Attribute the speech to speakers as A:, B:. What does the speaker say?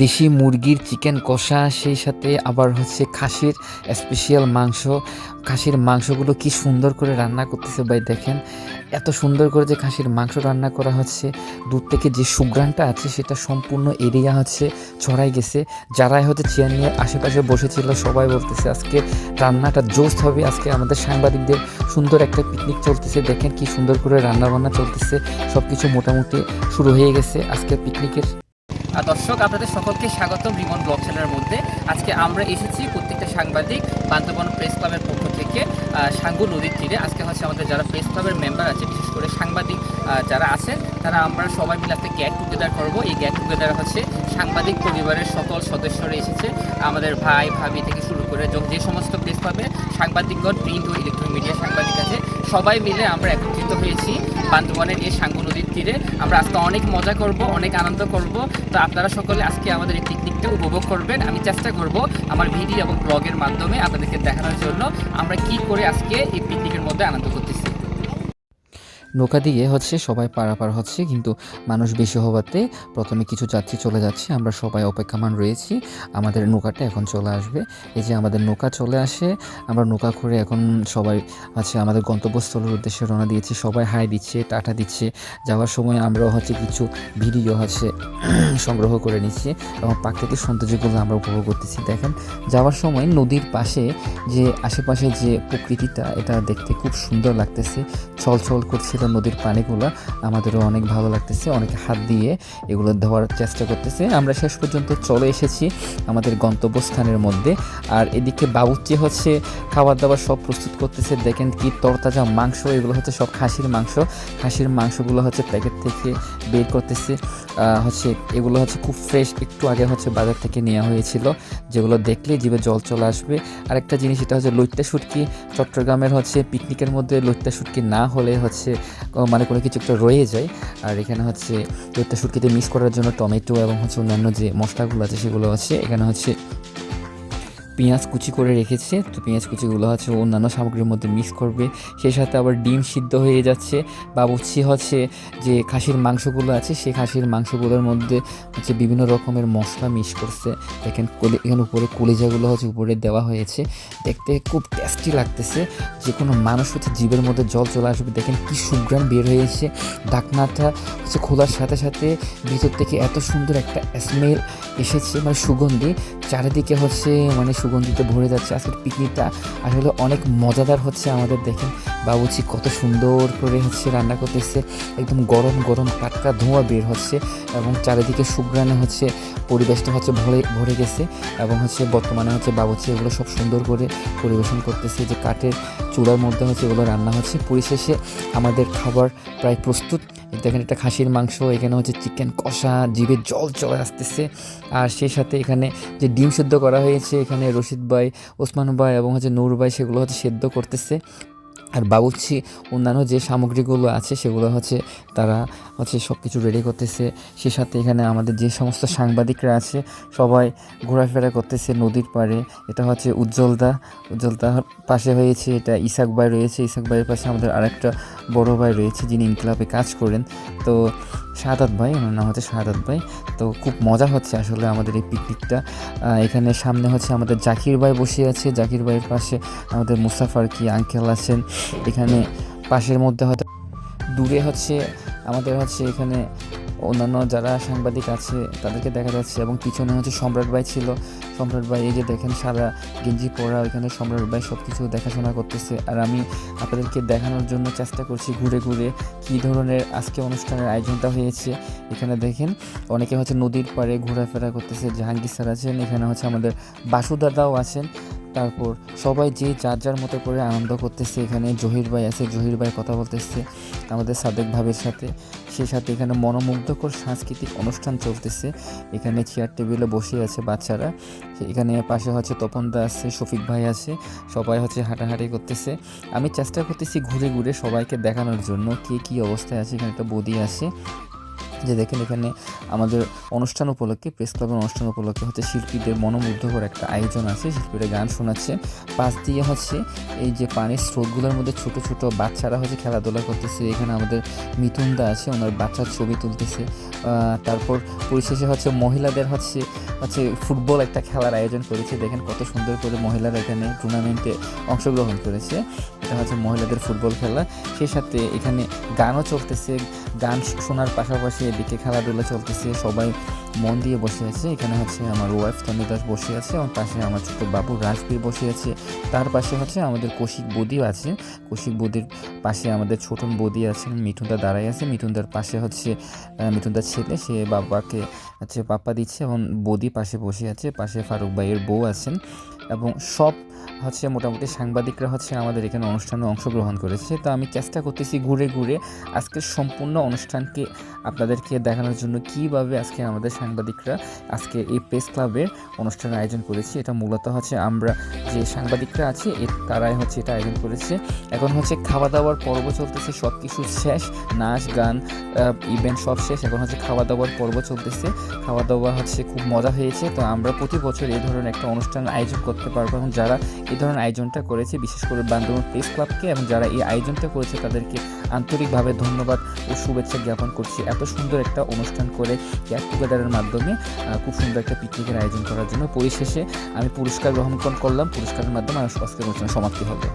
A: দেশি মুরগির চিকেন কষা, সেই সাথে আবার হচ্ছে খাসির স্পেশাল মাংস। খাসির মাংসগুলো কি সুন্দর করে রান্না করতেছে ভাই, দেখেন এত সুন্দর করে যে খাসির মাংস রান্না করা হচ্ছে। দূর থেকে যে সুঘ্রাণটা আছে সেটা সম্পূর্ণ এরিয়া হচ্ছে ছড়াই গেছে। যারাই হচ্ছে চেয়ার নিয়ে আশেপাশে বসেছিল সবাই বলতেছে আজকে রান্নাটা জোশ হবে। আজকে আমাদের সাংবাদিকদের সুন্দর একটা পিকনিক চলতেছে, দেখেন কি সুন্দর করে রান্না বান্না চলতেছে। সব কিছু মোটামুটি শুরু হয়ে গেছে আজকে পিকনিকের।
B: দর্শক, আপনাদের সকলকে স্বাগতম রিমন ব্লগ চ্যানেলের মধ্যে। আজকে আমরা এসেছি প্রত্যেকটা সাংবাদিক বান্দরবান প্রেস ক্লাবের পক্ষ থেকে সাঙ্গু নদীর তীরে। আজকে হচ্ছে আমাদের যারা প্রেস ক্লাবের মেম্বার আছে, বিশেষ করে সাংবাদিক যারা আছেন, তারা আমরা সবাই মিলে আজকে গেট টুগেদার করবো। এই গেট টুগেদার হচ্ছে সাংবাদিক পরিবারের সকল সদস্যরা এসেছে, আমাদের ভাই ভাবি থেকে শুরু করে যে সমস্ত প্রেস ক্লাবের সাংবাদিকগণ, প্রিন্ট ও ইলেকট্রনিক মিডিয়া সাংবাদিক আছে, সবাই মিলে আমরা একত্রিত হয়েছি বান্দরবানের এই সাঙ্গু নদীর তীরে। আমরা আজকে অনেক মজা করব, অনেক আনন্দ করব। তো আপনারা সকলে আজকে আমাদের এই পিকনিকটা উপভোগ করবেন। আমি চেষ্টা করব আমার ভিডিও এবং ব্লগের মাধ্যমে আপনাদেরকে দেখানোর জন্য আমরা কি করে আজকে এই পিকনিকের মধ্যে আনন্দ করতেছি।
A: নৌকা দিয়ে হচ্ছে সবাই পারাপার হচ্ছে, কিন্তু মানুষ বেশি হওয়াতে প্রথমে কিছু যাত্রী চলে যাচ্ছে। আমরা সবাই অপেক্ষমান রয়েছি, আমাদের নৌকাটা এখন চলে আসবে। এই যে আমাদের নৌকা চলে আসে, আমরা নৌকা করে এখন সবাই হচ্ছে আমাদের গন্তব্যস্থলের উদ্দেশ্যে রওনা দিয়েছি। সবাই হাই দিচ্ছে, টাটা দিচ্ছে। যাওয়ার সময় আমরাও হচ্ছে কিছু ভিডিও হচ্ছে সংগ্রহ করে নিচ্ছি এবং প্রাকৃতিক সৌন্দর্যগুলো আমরা উপভোগ করতেছি। দেখেন যাওয়ার সময় নদীর পাশে যে আশেপাশে যে প্রকৃতিটা, এটা দেখতে খুব সুন্দর লাগতেছে। ছলছল করছিল নদীর পানিগুলো, আমাদেরও অনেক ভালো লাগতেছে। অনেকে হাত দিয়ে এগুলো ধোয়ার চেষ্টা করতেছে। আমরা শেষ পর্যন্ত চলে এসেছি আমাদের গন্তব্যস্থানের মধ্যে। আর এদিকে বাবুর্চি হচ্ছে খাবার দাবার সব প্রস্তুত করতেছে। দেখেন কি তরতাজা মাংস, এগুলো হচ্ছে সব খাসির মাংস। খাসির মাংসগুলো হচ্ছে প্যাকেট থেকে বের করতেছে। হচ্ছে এগুলো হচ্ছে খুব ফ্রেশ, একটু আগে হচ্ছে বাজার থেকে নেওয়া হয়েছিল, যেগুলো দেখলেই জিভে জল চলে আসবে। আরেকটা জিনিস, এটা হচ্ছে লইট্টা শুটকি। চট্টগ্রামের হচ্ছে পিকনিকের মধ্যে লইট্টা শুটকি না হলে হচ্ছে মানে কোনো কিছু একটা রয়ে যায়। আর এখানে হচ্ছে লইট্টা শুটকিতে মিক্স করার জন্য টমেটো এবং হচ্ছে অন্যান্য যে মশলাগুলো আছে সেগুলো হচ্ছে এখানে হচ্ছে পেঁয়াজ কুচি করে রেখেছে। তো পেঁয়াজ কুচিগুলো হচ্ছে অন্যান্য সামগ্রীর মধ্যে মিক্স করবে। সেই সাথে আবার ডিম সিদ্ধ হয়ে যাচ্ছে। বাবুর্চি হচ্ছে যে খাসির মাংসগুলো আছে, সেই খাসির মাংসগুলোর মধ্যে হচ্ছে বিভিন্ন রকমের মশলা মিক্স করছে। দেখেন এখানে উপরে কলিজাগুলো হচ্ছে উপরে দেওয়া হয়েছে, দেখতে খুব টেস্টি লাগতেছে। যে কোনো মানুষ হচ্ছে জিভের মধ্যে জল চলে আসবে। দেখেন কি সুঘ্রাণ বের হয়েছে। ঢাকনাটা হচ্ছে খোলার সাথে সাথে ভিতর থেকে এত সুন্দর একটা স্মেল এসেছে, মানে সুগন্ধি চারিদিকে হচ্ছে মানে সুগন্ধিতে ভরে যাচ্ছে। আজকের পিকনিকটা আসলে অনেক মজাদার হচ্ছে আমাদের। দেখেন বাবুর্চি কত সুন্দর করে হচ্ছে রান্না করতেছে, একদম গরম গরম টাটকা ধোঁয়া বের হচ্ছে এবং চারিদিকে সুঘ্রাণে হচ্ছে পরিবেশটা হচ্ছে ভরে গেছে। এবং হচ্ছে বর্তমানে হচ্ছে বাবুর্চি এগুলো সব সুন্দর করে পরিবেশন করতেছে। যে কাঠের চুলার মধ্যে হচ্ছে এগুলো রান্না হচ্ছে। পরিশেষে আমাদের খাবার প্রায় প্রস্তুত। দেখেন এটা খাসির মাংস, এখানে হচ্ছে চিকেন কষা, জিভে জল চলে আসতেছে। আর সেই সাথে এখানে যে ডিম সেদ্ধ করা হয়েছে, এখানে রশিদ ভাই, ওসমান ভাই এবং হচ্ছে নূর ভাই সেগুলো হচ্ছে সেদ্ধ করতেছে। আর বাবুর্চি অন্যান্য যে সামগ্রীগুলো আছে সেগুলো হচ্ছে তারা হচ্ছে সব কিছু রেডি করতেছে। সে সাথে এখানে আমাদের যে সমস্ত সাংবাদিকরা আছে সবাই ঘোরাফেরা করতেছে নদীর পাড়ে। এটা হচ্ছে উজ্জ্বলতার পাশে হয়েছে, এটা ইসাক ভাই রয়েছে। ইসাক ভাইয়ের পাশে আমাদের আরেকটা বড় ভাই রয়েছে যিনি ইনকলাবে কাজ করেন। তো শাহাদাত ভাই, ওনার নাম হচ্ছে শাহাদাত ভাই। তো খুব মজা হচ্ছে আসলে আমাদের এই পিকনিকটা। এখানে সামনে হচ্ছে আমাদের জাকির ভাই বসে আছে, জাকির ভাইয়ের পাশে আমাদের মুসাফার কি আঙ্কেল আছেন। এখানে পাশের মধ্যে হয়তো দূরে হচ্ছে আমাদের হচ্ছে এখানে অন্যান্য যারা সাংবাদিক আছে তাদেরকে দেখা যাচ্ছে। এবং পিছনে হচ্ছে সম্রাট ভাই ছিল। সম্রাট ভাই এই যে দেখেন সারা গেঞ্জি পরা, ওইখানে সম্রাট ভাই সব কিছু দেখাশোনা করতেছে। আর আমি আপনাদেরকে দেখানোর জন্য চেষ্টা করছি ঘুরে ঘুরে কী ধরনের আজকে অনুষ্ঠানের আয়োজনটা হয়েছে। এখানে দেখেন অনেকে হচ্ছে নদীর পাড়ে ঘোরাফেরা করতেছে। জাহাঙ্গীর স্যার আছেন, এখানে হচ্ছে আমাদের বাসুদাদাও আছেন। তারপর সবাই যে যার যার মতো করে আনন্দ করতেছে। এখানে জহির ভাই আছে, জহির ভাই কথা বলতেছে আমাদের সাদেক ভাবের সাথে। সেই সাথে এখানে মনোমুগ্ধকর সাংস্কৃতিক অনুষ্ঠান চলতেছে। এখানে চেয়ার টেবিলে বসে আছে বাচ্চারা। এখানে পাশে হচ্ছে তপনদা আছে, শফিক ভাই আছে, সবাই হচ্ছে হাঁটাহাঁটি করতেছে। আমি চেষ্টা করতেছি ঘুরে ঘুরে সবাইকে দেখানোর জন্য কে কী অবস্থায় আছে। এখানে একটা বৌদি আছে, যে দেখেন এখানে আমাদের অনুষ্ঠান উপলক্ষে, প্রেস ক্লাবের অনুষ্ঠান উপলক্ষে হচ্ছে শিল্পীদের মনোমুগ্ধকর একটা আয়োজন আছে। শিল্পীরা গান শোনাচ্ছে, পাশ দিয়ে হচ্ছে এই যে পানির স্রোতগুলোর মধ্যে ছোট ছোট বাচ্চারা হচ্ছে খেলাধুলা করতেছে। এখানে আমাদের মিথুনদা আছে, ওনার বাচ্চার ছবি তুলতেছে। তারপর পরিশেষে হচ্ছে মহিলাদের হচ্ছে ফুটবল একটা খেলার আয়োজন করেছে। দেখেন কত সুন্দর করে মহিলারা এখানে টুর্নামেন্টে অংশগ্রহণ করেছে। এটা হচ্ছে মহিলাদের ফুটবল খেলা। সেই সাথে এখানে গানও চলতেছে, গান শোনার পাশাপাশি এদিকে খেলাধুলা চলতেছে। সবাই মন দিয়ে বসে আছে। এখানে হচ্ছে আমার ওয়াইফ তনি দাস বসে আছে, আমার পাশে আমার ছোট বাবু রাজবীর বসে আছে, তার পাশে হচ্ছে আমাদের কৌশিক বদিও আছে। কৌশিক বদির পাশে আমাদের ছোটন বদি আছেন, মিঠুনদা দাঁড়ায় আছে। মিঠুনদার পাশে হচ্ছে মিঠুনদার ছেলে, সে বাবাকে হচ্ছে পাপ্পা দিচ্ছে, এবং বদি পাশে বসে আছে। পাশে ফারুক ভাইয়ের বউ আছেন, এবং সব হচ্ছে মোটামুটি সাংবাদিকরা হচ্ছে আমাদের এখানে অনুষ্ঠানে অংশগ্রহণ করেছে। তো আমি চেষ্টা করতেছি ঘুরে ঘুরে আজকের সম্পূর্ণ অনুষ্ঠানকে আপনাদেরকে দেখানোর জন্য কীভাবে আজকে আমাদের সাংবাদিকরা আজকে এই প্রেস ক্লাবের অনুষ্ঠানের আয়োজন করেছি। এটা মূলত হচ্ছে আমরা যে সাংবাদিকরা আছি তারাই হচ্ছে এটা আয়োজন করেছে। এখন হচ্ছে খাওয়া দাওয়ার পর্ব চলতেছে, সব কিছু শেষ, নাচ গান ইভেন্ট সব শেষ। এখন হচ্ছে খাওয়া দাওয়ার পর্ব চলতেছে। খাওয়া দাওয়া হচ্ছে খুব মজা হয়েছে। তো আমরা প্রতি বছর এই ধরনের একটা অনুষ্ঠান আয়োজন করতে পারবো, এবং যারা এই ধরনের আয়োজনটা করেছে বিশেষ করে বান্দরবান প্রেস ক্লাবকে, এবং যারা এই আয়োজনটা করেছে তাদেরকে আন্তরিকভাবে ধন্যবাদ ও শুভেচ্ছা জ্ঞাপন করছি। এত সুন্দর একটা অনুষ্ঠান করে গেট টুগেদারের মাধ্যমে খুব সুন্দর একটা পিকনিকের আয়োজন করার জন্য। পরিশেষে আমি পুরস্কার গ্রহণ করলাম, পুরস্কারের মাধ্যমে আজকের অনুষ্ঠানের সমাপ্তি হবে।